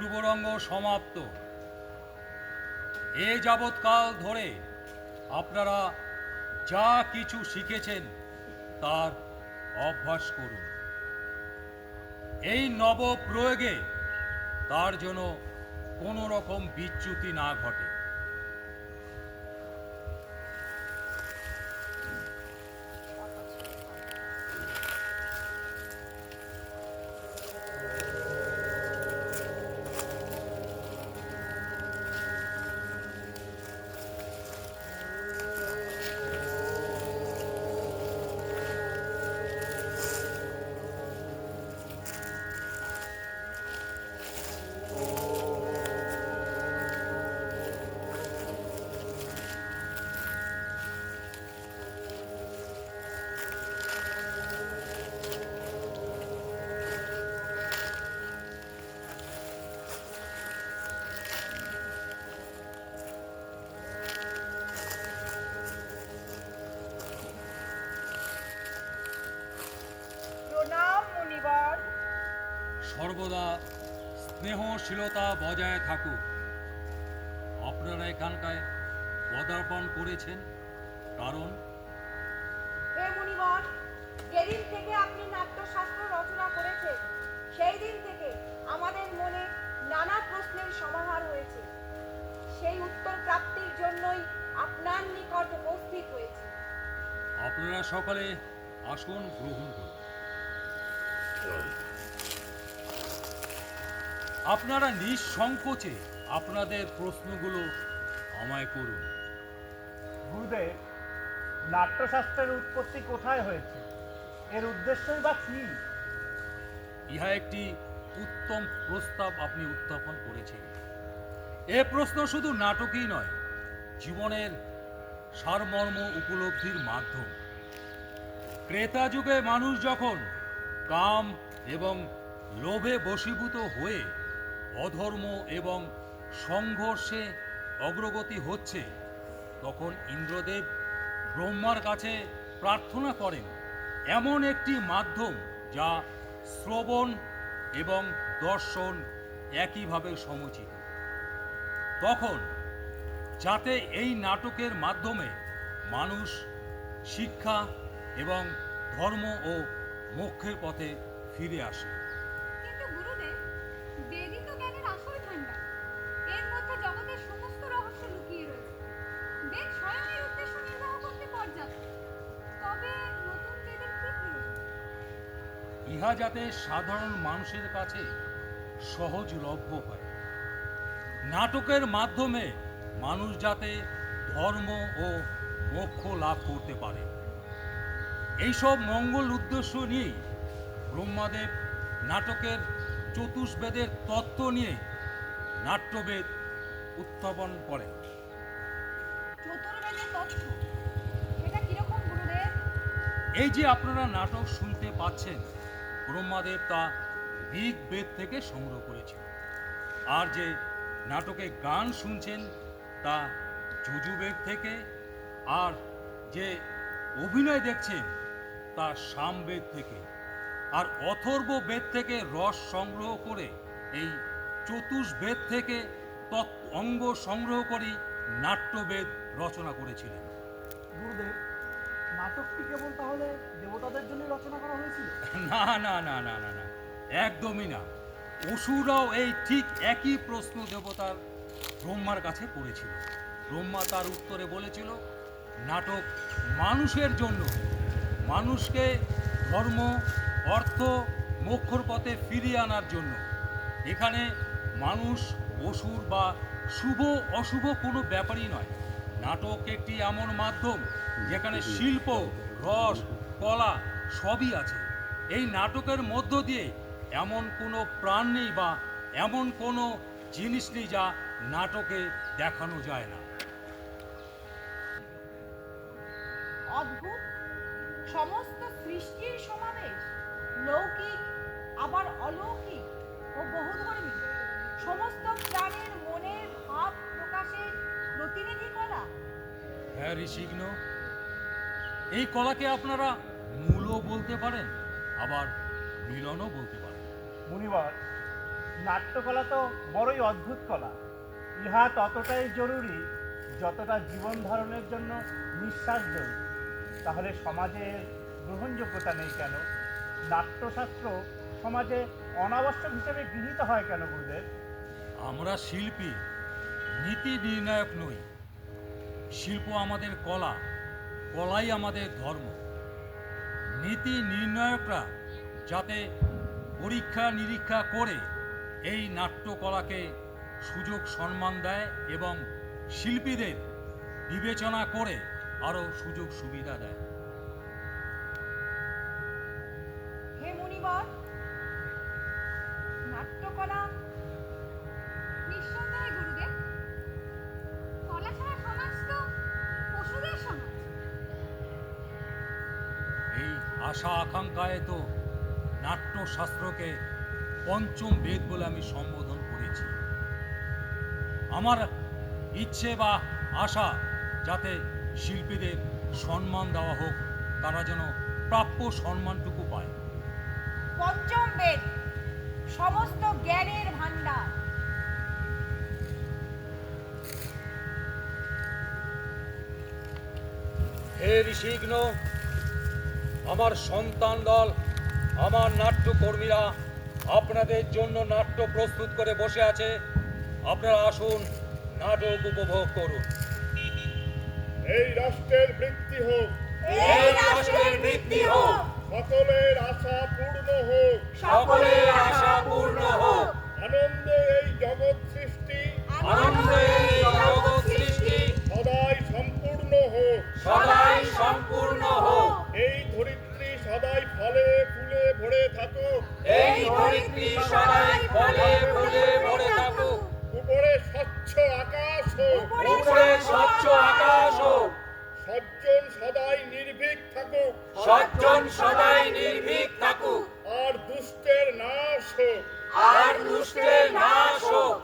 পূর্বরঙ্গ সমাপ্ত। এ যাবৎকাল ধরে আপনারা যা কিছু শিখেছেন তার অভ্যাস করুন। এই নব প্রয়োগে তার জন্য কোনো রকম বিচ্যুতি না ঘটে। প্রণাম মুনিবর। সর্বদা স্নেহশীলতা বজায় থাকুক। আপনারা এখানকায় পদার্পণ করেছেন কারণ হে মুনিবর, যেদিন থেকে আপনি নাট্যশাস্ত্র রচনা করেছেন সেই দিন থেকে আমাদের মনে নানা প্রশ্নের সমাহার হয়েছে। সেই উত্তর প্রাপ্তির জন্যই আপনার নিকট উপস্থিত হয়েছে। আপনারা সকলে আসন গ্রহণ করুন। আপনারা নিঃসংকোচে আপনাদের প্রশ্নগুলো আমায় করুন। গুরুদেব, নাট্যশাস্ত্রের উৎপত্তি কোথায় হয়েছে? এর উদ্দেশ্যই বা কি? ইহা একটি উত্তম প্রস্তাব আপনি উত্থাপন করেছেন। এ প্রশ্ন শুধু নাটকই নয়, জীবনের সারমর্ম উপলব্ধির মাধ্যম। ক্রেতা যুগে মানুষ যখন কাম এবং লোভে বশীভূত হয়ে অধর্ম এবং সংঘর্ষে অগ্রগতি হচ্ছে, তখন ইন্দ্রদেব ব্রহ্মার কাছে প্রার্থনা করেন এমন একটি মাধ্যম যা শ্রবণ এবং দর্শন একইভাবে সমুচিত। তখন যাতে এই নাটকের মাধ্যমে মানুষ শিক্ষা এবং ধর্ম ও মোক্ষের পথে ফিরে আসে। কিন্তু গুরুদেব, বেদই তো জ্ঞানের আসল ভাণ্ডার। এর মধ্যে জগতের সমস্ত রহস্য লুকিয়ে রয়েছে। বেদ স্বয়ং এই উদ্দেশ্য নির্বাহ করতে পর্যাপ্ত। তবে নতুন বেদের কি প্রয়োজন? ইহা যাতে সাধারণ মানুষের কাছে সহজলভ্য হয়। নাটকের মাধ্যমে মানুষ যাতে ধর্ম ও মোক্ষ লাভ করতে পারে, এইসব মঙ্গল উদ্দেশ্য নিয়েই ব্রহ্মাদেব নাটকের চতুষ্বেদের তত্ত্ব নিয়ে নাট্যবেদ উত্থাপন করেন। চতুর্বেদের তথ্য, সেটা কিরকম গুরুদেব? এই যে আপনারা নাটক শুনতে পাচ্ছেন, ব্রহ্মাদেব তা ঋগ্বেদ থেকে সংগ্রহ করেছেন। আর যে নাটকে গান শুনছেন তা যজুর্বেদ থেকে, আর যে অভিনয় দেখছেন তা সামবেদ থেকে, আর অথর্ব বেদ থেকে রস সংগ্রহ করে এই চতুষ্বেদ থেকে অঙ্গ সংগ্রহ করে নাট্যবেদ রচনা করেছিলেন। গুরুদেব, নাটকটি কেবল তাহলে দেবতাদের জন্য রচনা করা হয়েছিল? না না না না না না, একদমই না। অসুররাও এই ঠিক একই প্রশ্ন দেবতার ব্রহ্মার কাছে করেছিল। ব্রহ্মা তার উত্তরে বলেছিল, নাটক মানুষের জন্য, মানুষকে ধর্ম, অর্থ, মোক্ষর পথে ফিরিয়ে আনার জন্য। এখানে মানুষ অসুর বা শুভ অশুভ কোনো ব্যাপারই নয়। নাটক একটি এমন মাধ্যম যেখানে শিল্প, রস, কলা সবই আছে। এই নাটকের মধ্য দিয়ে এমন কোনো প্রাণ নেই বা এমন কোনো জিনিস নেই যা নাটকে দেখানো যায় না। অদ্ভুত, সমস্ত সৃষ্টির সমাবেশ, লৌকিক আবার অলৌকিক ও বহুধর্মী, সমস্ত প্রাণের মনের ভাব প্রকাশের প্রতিনিধি কলা। হ্যাঁ ঋষিঘ্ন, এই কলাকে আপনারা মূলও বলতে পারেন, আবার মিলনও বলতে পারেন। মুনিবার, নাট্যকলা তো বড়ই অদ্ভুত কলা। ইহা ততটাই জরুরি যতটা জীবন ধারণের জন্য নিঃশ্বাস জরুরি। তাহলে সমাজে গ্রহণযোগ্যতা নেই কেন? নাট্যশাস্ত্র সমাজে অনাবশ্যক হিসেবে গৃহীত হয় কেন গুরুদেব? আমরা শিল্পী, নীতি নির্ণায়ক নই। শিল্প আমাদের কলা, কলাই আমাদের ধর্ম। নীতি নির্ণায়করা যাতে পরীক্ষা নিরীক্ষা করে এই নাট্যকলাকে সুযোগ সম্মান দেয় এবং শিল্পীদের বিবেচনা করে আরও সুযোগ সুবিধা দেয়। হে মুনিবর, নাট্যকলা নিঃসন্দেহে গুরুদেব, কলা ছাড়া সমাজ তো পশুদের সমাজ। এই আশা আকাঙ্ক্ষায় তো নাট্যশাস্ত্রকে পঞ্চম বেদ বলে আমি সম্বোধন করেছি। আমার ইচ্ছে বা আশা যাতে শিল্পীদের সম্মান দেওয়া হোক, তারা যেন প্রাপ্য সম্মানটুকু পায়। পঞ্চম বেদ সমস্ত জ্ঞানের ভান্ডার। হে ঋষিঘ্ন, আমার সন্তান দল, আমার নাট্যকর্মীরা আপনাদের জন্য নাট্য প্রস্তুত করে বসে আছে। আপনারা আসুন, নাটক উপভোগ করুন। এই রাষ্ট্রের বৃদ্ধি হোক, এই রাষ্ট্রের বৃদ্ধি হোক, সকলের আশা পূর্ণ হোক, সকলের আশা পূর্ণ হোক, আনন্দে এই জগৎ সৃষ্টি, আনন্দে এই জগৎ সৃষ্টি সদাই সম্পূর্ণ হোক, সদাই সম্পূর্ণ হোক। এই ধরিত্রী সদাই ফলে ফুলে ভরে থাকুক, এই ধরিত্রী সদাই ফলে ফুলে ভরে থাকুক। উপরে স্বচ্ছ আকাশ হোক, উপরে স্বচ্ছ আকাশ হোক, সজ্জন সদাই নির্ভীক থাকুক, সজ্জন সদাই নির্ভীক থাকুক, আর দুষ্টের নাশ হোক, আর দুষ্টের নাশ হোক।